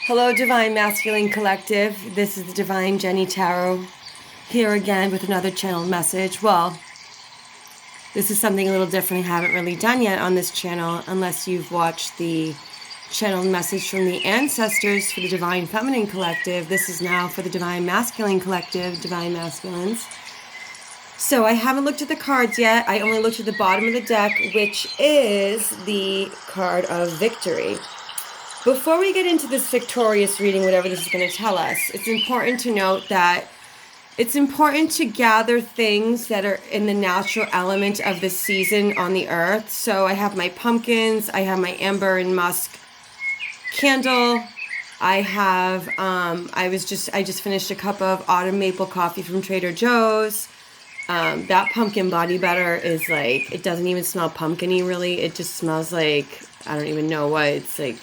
Hello, Divine Masculine Collective. This is the Divine Jenny Tarot here again with another channel message. Well, this is something a little different I haven't really done yet on this channel unless you've watched the channel message from the ancestors for the Divine Feminine Collective. This is now for the Divine Masculine Collective, Divine Masculines. So I haven't looked at the cards yet. I only looked at the bottom of the deck, which is the card of victory. Before we get into this victorious reading, whatever this is going to tell us, it's important to note that it's important to gather things that are in the natural element of the season on the earth. So I have my pumpkins, I have my amber and musk candle. I have, I just finished a cup of autumn maple coffee from Trader Joe's. That pumpkin body butter is like, it doesn't even smell pumpkin-y really. It just smells like, I don't even know what, it's like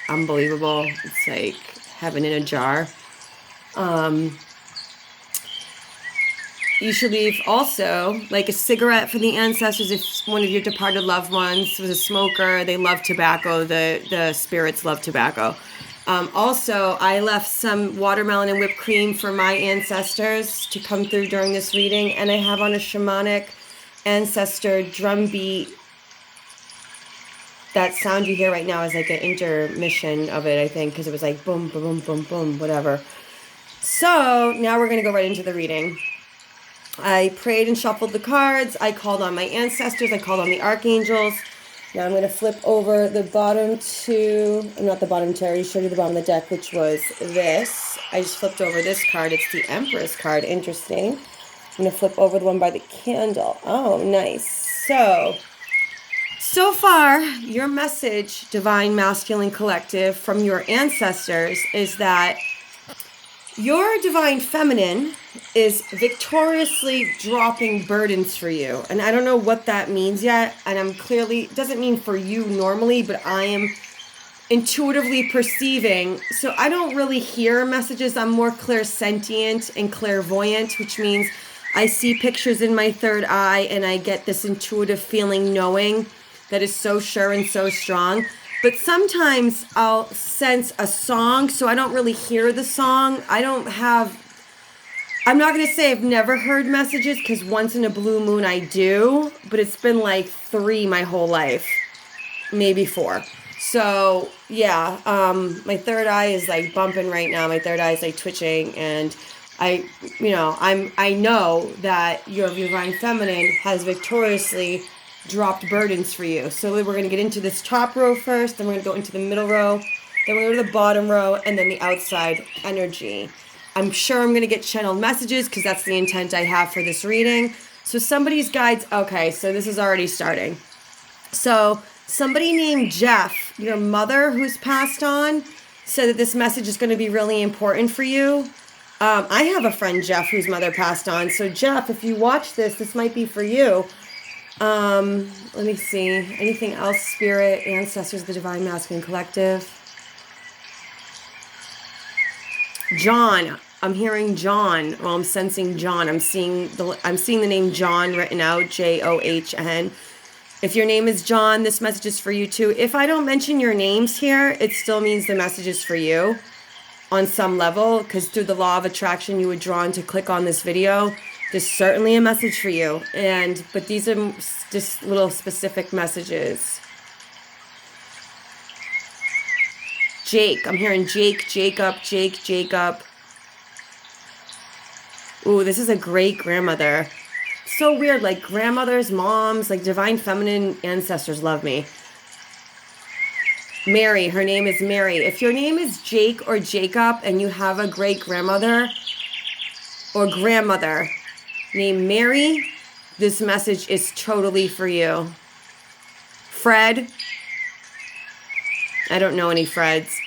unbelievable. It's like heaven in a jar. You should leave also like a cigarette for the ancestors if one of your departed loved ones was a smoker. They love tobacco. The spirits love tobacco. Also, I left some watermelon and whipped cream for my ancestors to come through during this reading. And I have on a shamanic ancestor drum beat. That sound you hear right now is like an intermission of it, I think, because it was like boom, boom, boom, boom, boom, whatever. So now we're going to go right into the reading. I prayed and shuffled the cards. I called on my ancestors. I called on the archangels. Now I'm going to flip over the bottom two. Not the bottom two. I already showed you the bottom of the deck, which was this. I just flipped over this card. It's the Empress card. Interesting. I'm going to flip over the one by the candle. Oh, nice. So far, your message, Divine Masculine Collective, from your ancestors is that your Divine Feminine is victoriously dropping burdens for you. And I don't know what that means yet. And I'm clearly, it doesn't mean for you normally, but I am intuitively perceiving. So I don't really hear messages. I'm more clairsentient and clairvoyant, which means I see pictures in my third eye and I get this intuitive feeling, knowing that is so sure and so strong. But sometimes I'll sense a song, so I don't really hear the song. I'm not going to say I've never heard messages, because once in a blue moon I do, but it's been like 3 my whole life, maybe 4. So yeah, my third eye is like bumping right now. My third eye is like twitching, and I know that your Divine Feminine has victoriously dropped burdens for you. So we're going to get into this top row first, then we're going to go into the middle row, then we're going to go to the bottom row, and then the outside energy. I'm sure I'm going to get channeled messages because that's the intent I have for this reading. So somebody's guides, okay, so this is already starting. So somebody named Jeff, your mother who's passed on, said that this message is going to be really important for you. I have a friend, Jeff, whose mother passed on. So Jeff, if you watch this, this might be for you. Let me see. Anything else? Spirit, ancestors, the Divine Masculine Collective. John. I'm hearing John. Well, I'm sensing John. I'm seeing the name John written out. John. If your name is John, this message is for you too. If I don't mention your names here, it still means the message is for you on some level, because through the law of attraction, you were drawn to click on this video. There's certainly a message for you, but these are just little specific messages. Jake, I'm hearing Jake, Jacob. Ooh, this is a great grandmother. So weird, like grandmothers, moms, like Divine Feminine ancestors love me. Mary, her name is Mary. If your name is Jake or Jacob and you have a great grandmother or grandmother named Mary, this message is totally for you. Fred. I don't know any Freds.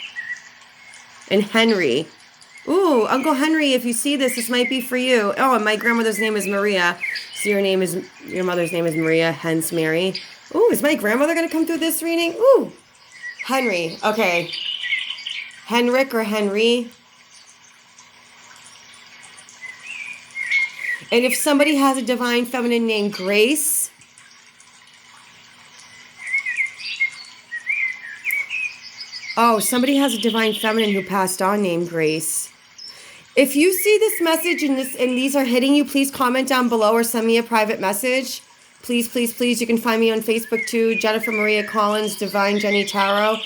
And Henry. Ooh, Uncle Henry, if you see this, this might be for you. Oh, and my grandmother's name is Maria. So your mother's name is Maria, hence Mary. Ooh, is my grandmother going to come through this reading? Ooh. Henry. Okay. Henrik or Henry. And if somebody has a Divine Feminine named Grace, Oh, somebody has a divine feminine who passed on named Grace. If you see this message and these are hitting you, please comment down below or send me a private message. Please, please, please. You can find me on Facebook too, Jennifer Maria Collins, Divine Jenny Tarot.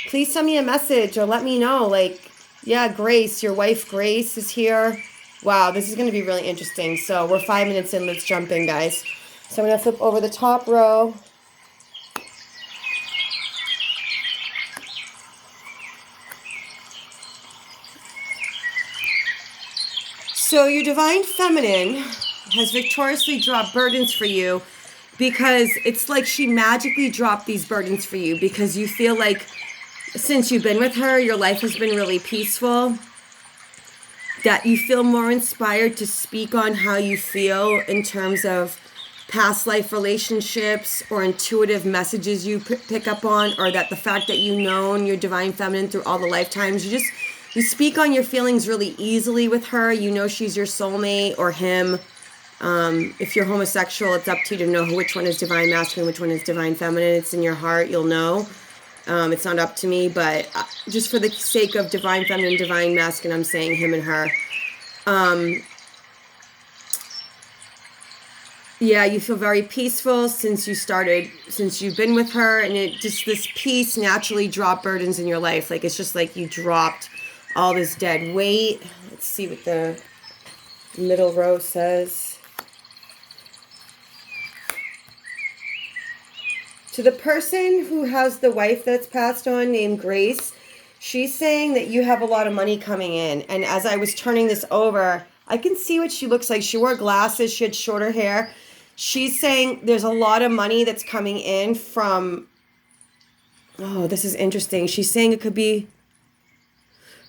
Please send me a message or let me know. Like, yeah, Grace, your wife Grace is here. Wow, this is going to be really interesting. So we're 5 minutes in. Let's jump in, guys. So I'm going to flip over the top row. So your divine feminine has victoriously dropped burdens for you because it's like she magically dropped these burdens for you because you feel like since you've been with her, your life has been really peaceful, that you feel more inspired to speak on how you feel in terms of past life relationships or intuitive messages you pick up on, or that the fact that you've known your divine feminine through all the lifetimes, you speak on your feelings really easily with her. You know she's your soulmate or him. If you're homosexual, it's up to you to know which one is divine masculine, which one is divine feminine. It's in your heart. You'll know. It's not up to me, but just for the sake of divine feminine, divine masculine, I'm saying him and her. Yeah, you feel very peaceful since you've been with her, and this peace naturally dropped burdens in your life. Like, it's just like you dropped all this dead weight. Let's see what the middle row says. To the person who has the wife that's passed on named Grace, she's saying that you have a lot of money coming in. And as I was turning this over, I can see what she looks like. She wore glasses. She had shorter hair. She's saying there's a lot of money that's coming in from, oh, this is interesting. She's saying it could be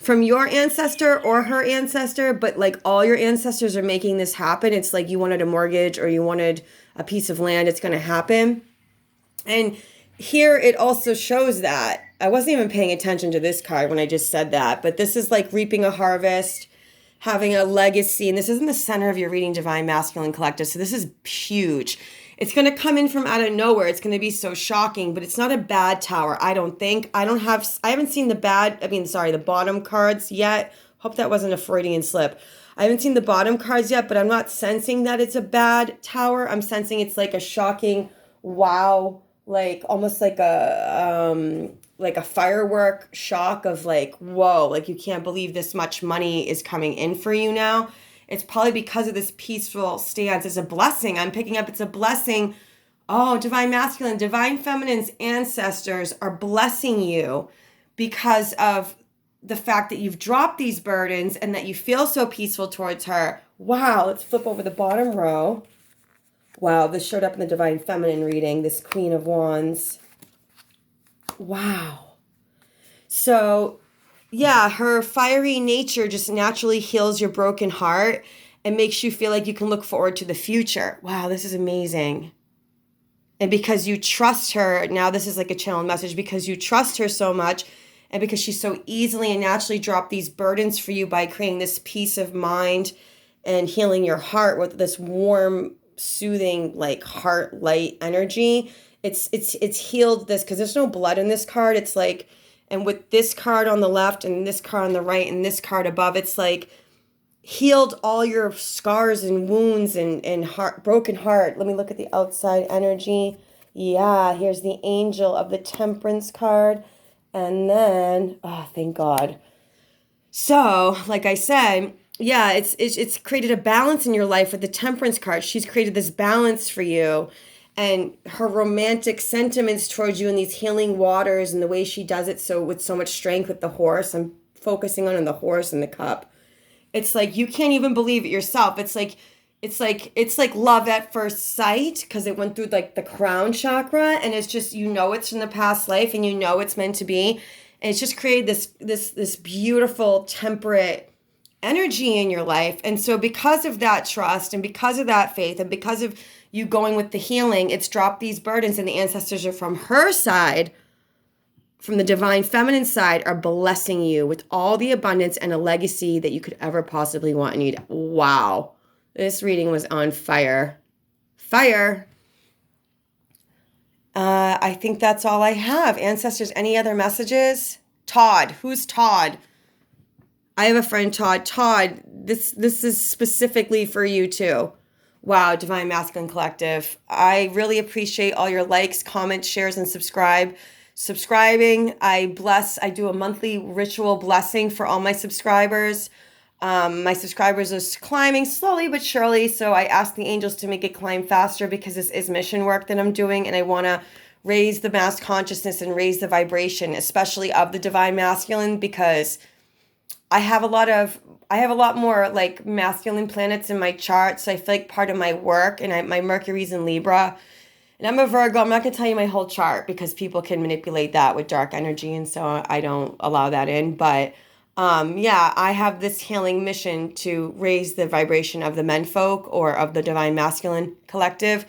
from your ancestor or her ancestor, but like all your ancestors are making this happen. It's like you wanted a mortgage or you wanted a piece of land. It's going to happen. And here it also shows that. I wasn't even paying attention to this card when I just said that, but this is like reaping a harvest, having a legacy, and this is in the center of your reading, Divine Masculine Collective. So this is huge. It's going to come in from out of nowhere. It's going to be so shocking, but it's not a bad tower, I don't think. I haven't seen the bottom cards yet. Hope that wasn't a Freudian slip. I haven't seen the bottom cards yet, but I'm not sensing that it's a bad tower. I'm sensing it's like a shocking wow, like almost like a firework shock of like, whoa, like you can't believe this much money is coming in for you now. It's probably because of this peaceful stance. It's a blessing. I'm picking up, it's a blessing. Oh, divine masculine, divine feminine's ancestors are blessing you because of the fact that you've dropped these burdens and that you feel so peaceful towards her. Wow, let's flip over the bottom row. Wow, this showed up in the divine feminine reading, this Queen of Wands. Wow. So, yeah, her fiery nature just naturally heals your broken heart and makes you feel like you can look forward to the future. Wow, this is amazing. And because you trust her, now this is like a channeled message, because you trust her so much and because she so easily and naturally dropped these burdens for you by creating this peace of mind and healing your heart with this warm, soothing, like heart light energy. It's healed this, because there's no blood in this card. It's like, and with this card on the left and this card on the right and this card above, it's like healed all your scars and wounds and heart, broken heart. Let me look at the outside energy. Yeah, here's the Angel of the Temperance card. And then, oh, thank God. So, like I said, yeah, it's created a balance in your life with the Temperance card. She's created this balance for you, and her romantic sentiments towards you in these healing waters and the way she does it so with so much strength with the horse. I'm focusing on the horse and the cup. It's like you can't even believe it yourself. It's like love at first sight, because it went through like the crown chakra, and it's just, you know, it's from the past life and you know it's meant to be. And it's just created this beautiful temperate energy in your life. And so because of that trust and because of that faith and because of you going with the healing, it's dropped these burdens, and the ancestors are from her side, from the divine feminine side, are blessing you with all the abundance and a legacy that you could ever possibly want and need. Wow. This reading was on fire. Fire. I think that's all I have. Ancestors, any other messages? Todd. Who's Todd? I have a friend, Todd. Todd, this is specifically for you too. Wow, Divine Masculine Collective. I really appreciate all your likes, comments, shares, and subscribing. I do a monthly ritual blessing for all my subscribers. My subscribers are climbing slowly but surely, so I ask the angels to make it climb faster because this is mission work that I'm doing, and I want to raise the mass consciousness and raise the vibration, especially of the Divine Masculine, because I have a lot more like masculine planets in my chart. So I feel like part of my work, and my Mercury's in Libra, and I'm a Virgo. I'm not going to tell you my whole chart because people can manipulate that with dark energy. And so I don't allow that in. But yeah, I have this healing mission to raise the vibration of the menfolk or of the Divine Masculine Collective.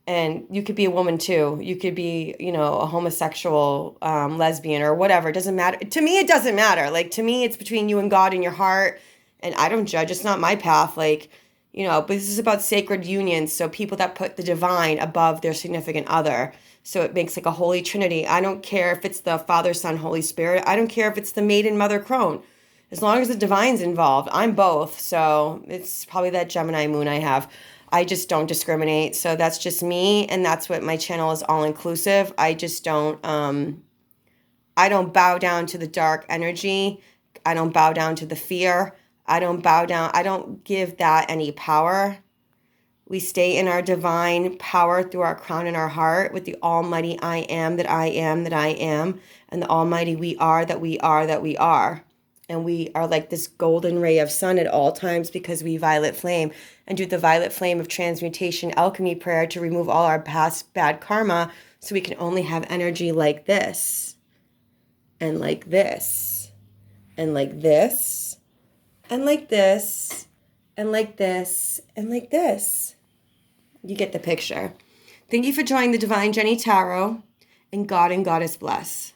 And you could be a woman too. You could be, a homosexual, lesbian or whatever. It doesn't matter. To me, it doesn't matter. Like, to me, it's between you and God in your heart. And I don't judge. It's not my path. Like, but this is about sacred unions. So people that put the divine above their significant other. So it makes like a holy trinity. I don't care if it's the Father, Son, Holy Spirit. I don't care if it's the maiden, mother, crone. As long as the divine's involved. I'm both. So it's probably that Gemini moon I have. I just don't discriminate. So that's just me. And that's what my channel is, all inclusive. I just don't, I don't bow down to the dark energy. I don't bow down to the fear. I don't bow down. I don't give that any power. We stay in our divine power through our crown and our heart with the almighty I am, that I am, that I am, and the almighty we are, that we are, that we are. And we are like this golden ray of sun at all times because we violet flame and do the violet flame of transmutation alchemy prayer to remove all our past bad karma so we can only have energy like this and like this and like this and like this and like this and like this. You get the picture. Thank you for joining the Divine Jenny Tarot, and God and Goddess bless.